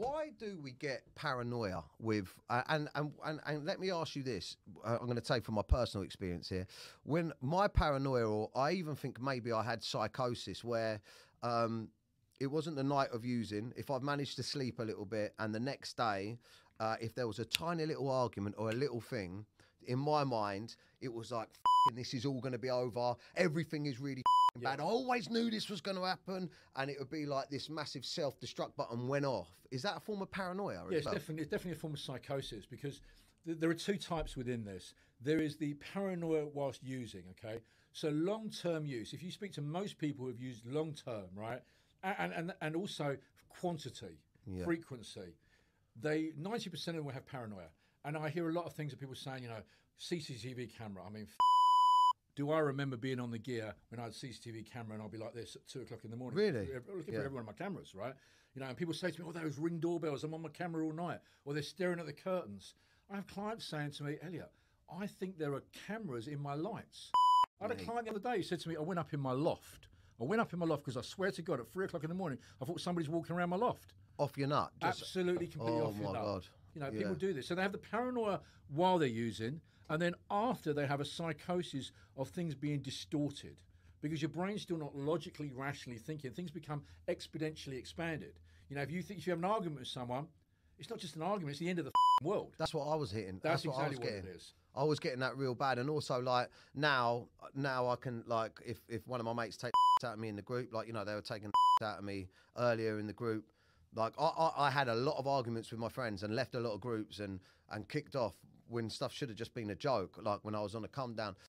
Why do we get paranoia with, and let me ask you this, I'm going to take from my personal experience here. When my paranoia, or I even think maybe I had psychosis where it wasn't the night of using, if I've managed to sleep a little bit and the next day, if there was a tiny little argument or a little thing, in my mind, it was like, this is all going to be over, everything is really bad. I always knew this was going to happen, and it would be like this massive self-destruct button went off. Is that a form of paranoia? Yeah, it's definitely a form of psychosis, because there are two types within this. There is the paranoia whilst using, okay? So long-term use, if you speak to most people who have used long-term, right, and also quantity, frequency, 90% of them will have paranoia. And I hear a lot of things that people saying, you know, CCTV camera, I mean, do I remember being on the gear when I had a CCTV camera and I'll be like this at 2 o'clock in the morning? Really? Looking for every one of my cameras, right? You know, and people say to me, oh, those Ring doorbells, I'm on my camera all night. Or they're staring at the curtains. I have clients saying to me, Elliott, I think there are cameras in my lights. I had a client the other day who said to me, I went up in my loft. I went up in my loft because I swear to God, at 3 o'clock in the morning, I thought somebody's walking around my loft. Off your nut? Absolutely, completely off your nut. Oh, my God. You know, people do this. So they have the paranoia while they're using, and then after they have a psychosis of things being distorted, because your brain's still not logically, rationally thinking. Things become exponentially expanded. You know, if you have an argument with someone, it's not just an argument, it's the end of the world. That's what I was hitting. That's what exactly I was getting. what it is. I was getting that real bad. And also, like, now I can, like, if one of my mates take out of me in the group, like, you know, they were taking out of me earlier in the group. Like, I had a lot of arguments with my friends and left a lot of groups and kicked off when stuff should have just been a joke, like when I was on a come down.